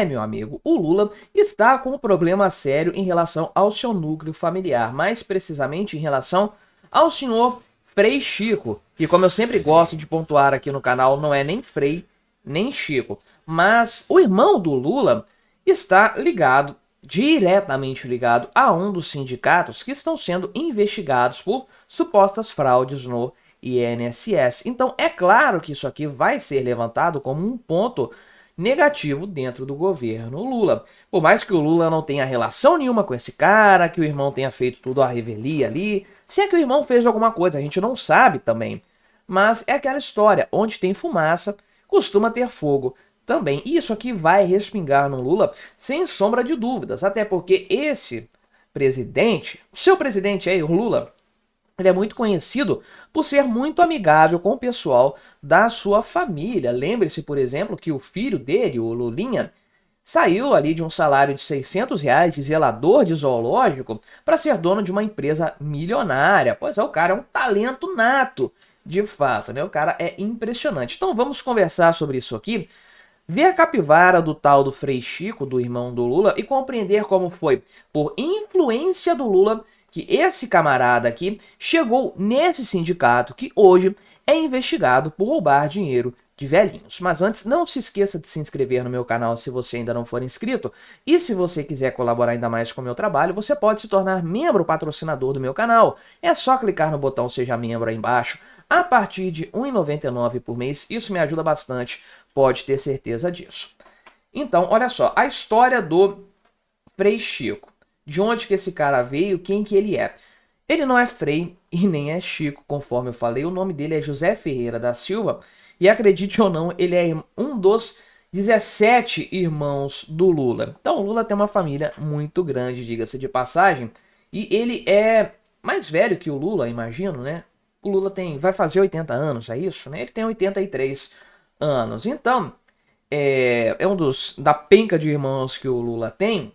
Meu amigo, o Lula está com um problema sério em relação ao seu núcleo familiar, mais precisamente em relação ao senhor Frei Chico, que, como eu sempre gosto de pontuar aqui no canal, não é nem Frei nem Chico, mas o irmão do Lula está ligado, diretamente ligado a um dos sindicatos que estão sendo investigados por supostas fraudes no INSS. Então é claro que isso aqui vai ser levantado como um ponto negativo dentro do governo Lula. Por mais que o Lula não tenha relação nenhuma com esse cara, que o irmão tenha feito tudo à revelia ali, se é que o irmão fez alguma coisa, a gente não sabe também. Mas é aquela história, onde tem fumaça, costuma ter fogo também. E isso aqui vai respingar no Lula sem sombra de dúvidas, até porque esse presidente, o seu presidente aí, o Lula, ele é muito conhecido por ser muito amigável com o pessoal da sua família. Lembre-se, por exemplo, que o filho dele, o Lulinha, saiu ali de um salário de R$ 600 de zelador de zoológico para ser dono de uma empresa milionária. Pois é, o cara é um talento nato, de fato, né? O cara é impressionante. Então vamos conversar sobre isso aqui, ver a capivara do tal do Frei Chico, do irmão do Lula, e compreender como foi, por influência do Lula, que esse camarada aqui chegou nesse sindicato que hoje é investigado por roubar dinheiro de velhinhos. Mas antes, não se esqueça de se inscrever no meu canal se você ainda não for inscrito. E se você quiser colaborar ainda mais com o meu trabalho, você pode se tornar membro patrocinador do meu canal. É só clicar no botão Seja Membro aí embaixo. A partir de R$ 1,99 por mês, isso me ajuda bastante, pode ter certeza disso. Então, olha só, a história do Frei Chico. De onde que esse cara veio, quem que ele é. Ele não é Frei e nem é Chico, conforme eu falei. O nome dele é José Ferreira da Silva. E acredite ou não, ele é um dos 17 irmãos do Lula. Então o Lula tem uma família muito grande, diga-se de passagem. E ele é mais velho que o Lula, imagino, né? O Lula vai fazer 80 anos, é isso, né? Ele tem 83 anos. Então, é um da penca de irmãos que o Lula tem.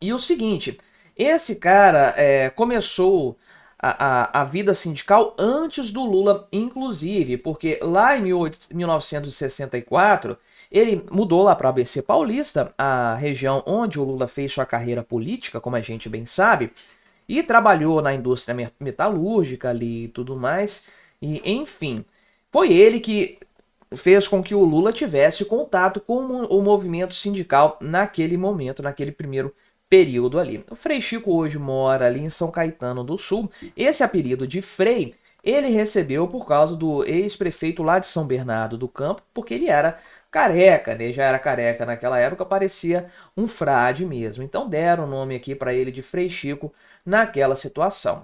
E o seguinte, esse cara começou a vida sindical antes do Lula, inclusive, porque lá em 1964, ele mudou lá para o ABC Paulista, a região onde o Lula fez sua carreira política, como a gente bem sabe, e trabalhou na indústria metalúrgica ali e tudo mais, e enfim, foi ele que fez com que o Lula tivesse contato com o movimento sindical naquele momento, naquele primeiro período ali. O Frei Chico hoje mora ali em São Caetano do Sul. Esse apelido de Frei ele recebeu por causa do ex-prefeito lá de São Bernardo do Campo, porque ele era careca, né? Já era careca naquela época, parecia um frade mesmo. Então deram o nome aqui para ele de Frei Chico naquela situação.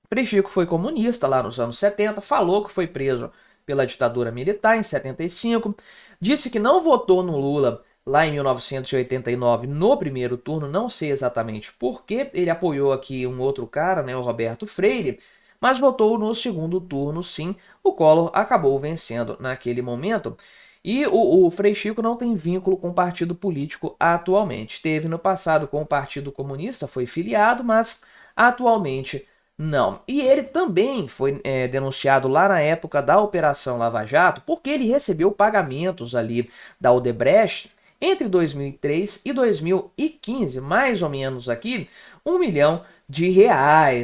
Frei Chico foi comunista lá nos anos 70, falou que foi preso pela ditadura militar em 75, disse que não votou no Lula lá em 1989 no primeiro turno, não sei exatamente porquê, ele apoiou aqui um outro cara, né, o Roberto Freire, mas votou no segundo turno sim, o Collor acabou vencendo naquele momento. E o Frei Chico não tem vínculo com partido político atualmente. Teve no passado com o Partido Comunista, foi filiado, mas atualmente não. E ele também foi denunciado lá na época da Operação Lava Jato, porque ele recebeu pagamentos ali da Odebrecht entre 2003 e 2015, mais ou menos aqui, R$ 1 milhão,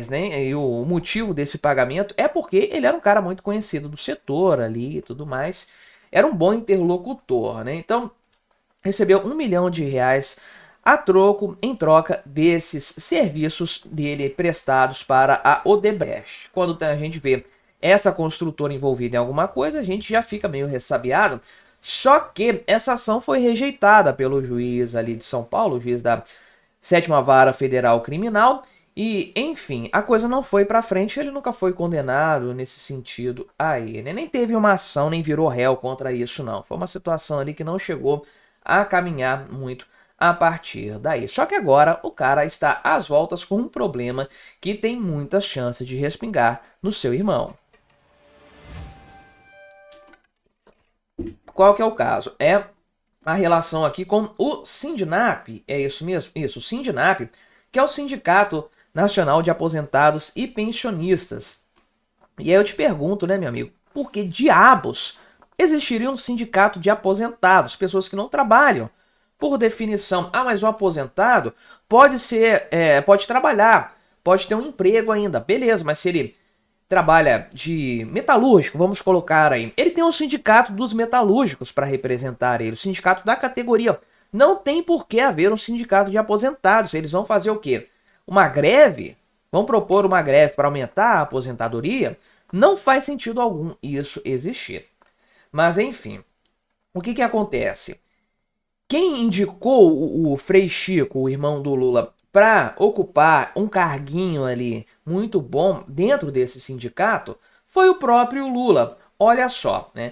né? E o motivo desse pagamento é porque ele era um cara muito conhecido do setor ali e tudo mais. Era um bom interlocutor, né? Então, recebeu R$ 1 milhão em troca desses serviços dele prestados para a Odebrecht. Quando a gente vê essa construtora envolvida em alguma coisa, a gente já fica meio ressabiado. Só que essa ação foi rejeitada pelo juiz ali de São Paulo, o juiz da 7ª Vara Federal Criminal, e, enfim, a coisa não foi pra frente, ele nunca foi condenado nesse sentido aí, né? Nem teve uma ação, nem virou réu contra isso, não. Foi uma situação ali que não chegou a caminhar muito a partir daí. Só que agora o cara está às voltas com um problema que tem muitas chances de respingar no seu irmão. Qual que é o caso? É a relação aqui com o Sindinap, é isso mesmo? Isso, o Sindinap, que é o Sindicato Nacional de Aposentados e Pensionistas. E aí eu te pergunto, né, meu amigo, por que diabos existiria um sindicato de aposentados, pessoas que não trabalham por definição, mas o aposentado pode ser, pode trabalhar, pode ter um emprego ainda, beleza, mas se ele trabalha de metalúrgico, vamos colocar aí, ele tem um sindicato dos metalúrgicos para representar ele, o sindicato da categoria. Não tem por que haver um sindicato de aposentados. Eles vão fazer o quê? Uma greve? Vão propor uma greve para aumentar a aposentadoria? Não faz sentido algum isso existir. Mas enfim, o que acontece? Quem indicou o Frei Chico, o irmão do Lula, para ocupar um carguinho ali muito bom dentro desse sindicato foi o próprio Lula. Olha só, né?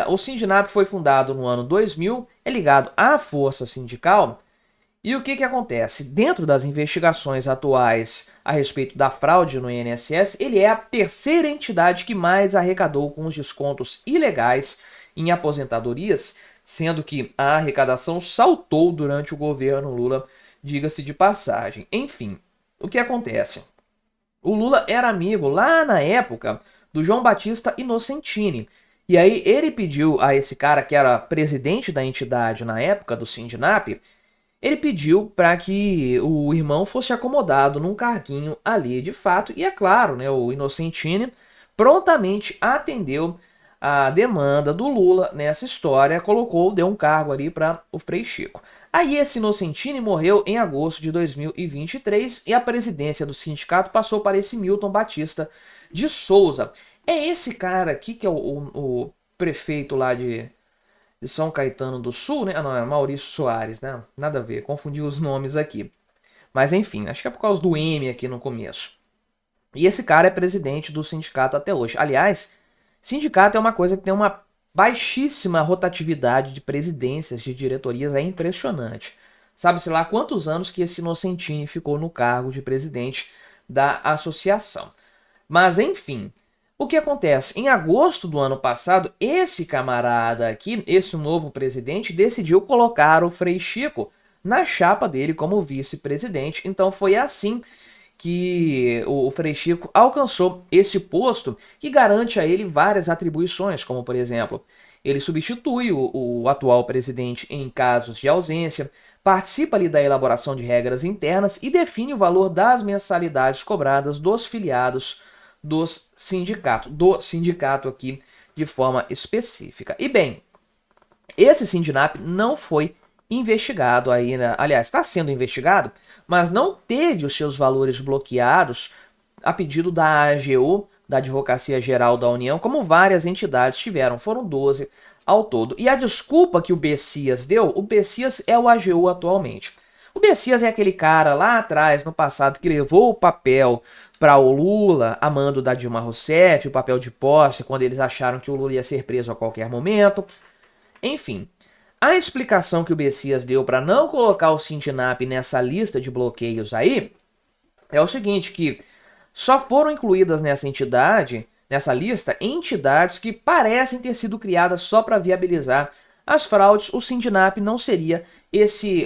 O Sindinap foi fundado no ano 2000, é ligado à Força Sindical. E o que acontece? Dentro das investigações atuais a respeito da fraude no INSS, ele é a terceira entidade que mais arrecadou com os descontos ilegais em aposentadorias, sendo que a arrecadação saltou durante o governo Lula, diga-se de passagem. Enfim, o que acontece? O Lula era amigo lá na época do João Batista Inocentini. E aí ele pediu a esse cara que era presidente da entidade na época do Sindinap, ele pediu para que o irmão fosse acomodado num carguinho ali de fato. E é claro, né, o Inocentini prontamente atendeu a demanda do Lula nessa história, deu um cargo ali para o Frei Chico. Aí esse Inocentini morreu em agosto de 2023 e a presidência do sindicato passou para esse Milton Batista de Souza. É esse cara aqui que é o prefeito lá de São Caetano do Sul, né? Não, é Maurício Soares, né? Nada a ver, confundi os nomes aqui. Mas enfim, acho que é por causa do M aqui no começo. E esse cara é presidente do sindicato até hoje. Aliás, sindicato é uma coisa que tem uma baixíssima rotatividade de presidências, de diretorias, é impressionante. Sabe-se lá quantos anos que esse Inocentini ficou no cargo de presidente da associação. Mas enfim, o que acontece? Em agosto do ano passado, esse camarada aqui, esse novo presidente, decidiu colocar o Frei Chico na chapa dele como vice-presidente. Então foi assim que o Frei Chico alcançou esse posto que garante a ele várias atribuições, como por exemplo, ele substitui o atual presidente em casos de ausência, participa ali da elaboração de regras internas e define o valor das mensalidades cobradas dos filiados do sindicato aqui de forma específica. E bem, esse Sindinap não foi investigado ainda, aliás, está sendo investigado, mas não teve os seus valores bloqueados a pedido da AGU, da Advocacia Geral da União, como várias entidades tiveram, foram 12 ao todo. E a desculpa que o Bessias deu, o Bessias é o AGU atualmente. O Bessias é aquele cara lá atrás, no passado, que levou o papel para o Lula, a mando da Dilma Rousseff, o papel de posse, quando eles acharam que o Lula ia ser preso a qualquer momento. Enfim, a explicação que o Bessias deu para não colocar o Sindinap nessa lista de bloqueios aí é o seguinte, que só foram incluídas nessa entidade, nessa lista, entidades que parecem ter sido criadas só para viabilizar as fraudes. O Sindinap não seria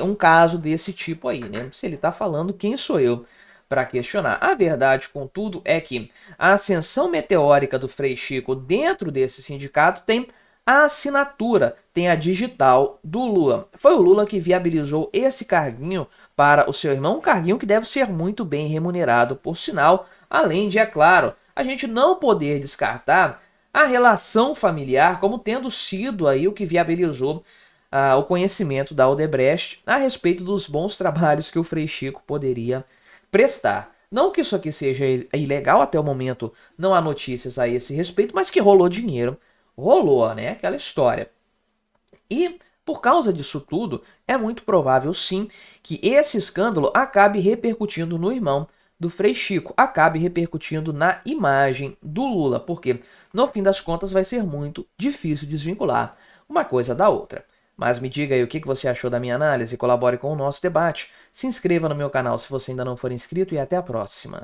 um caso desse tipo aí, né? Se ele está falando, quem sou eu para questionar? A verdade, contudo, é que a ascensão meteórica do Frei Chico dentro desse sindicato tem a assinatura, tem a digital do Lula. Foi o Lula que viabilizou esse carguinho para o seu irmão, um carguinho que deve ser muito bem remunerado, por sinal, além de, é claro, a gente não poder descartar a relação familiar como tendo sido aí o que viabilizou o conhecimento da Odebrecht a respeito dos bons trabalhos que o Frei Chico poderia prestar. Não que isso aqui seja ilegal, até o momento não há notícias a esse respeito, mas que rolou dinheiro. Rolou, né? Aquela história. E, por causa disso tudo, é muito provável, sim, que esse escândalo acabe repercutindo no irmão do Frei Chico, acabe repercutindo na imagem do Lula, porque, no fim das contas, vai ser muito difícil desvincular uma coisa da outra. Mas me diga aí o que você achou da minha análise, colabore com o nosso debate, se inscreva no meu canal se você ainda não for inscrito e até a próxima.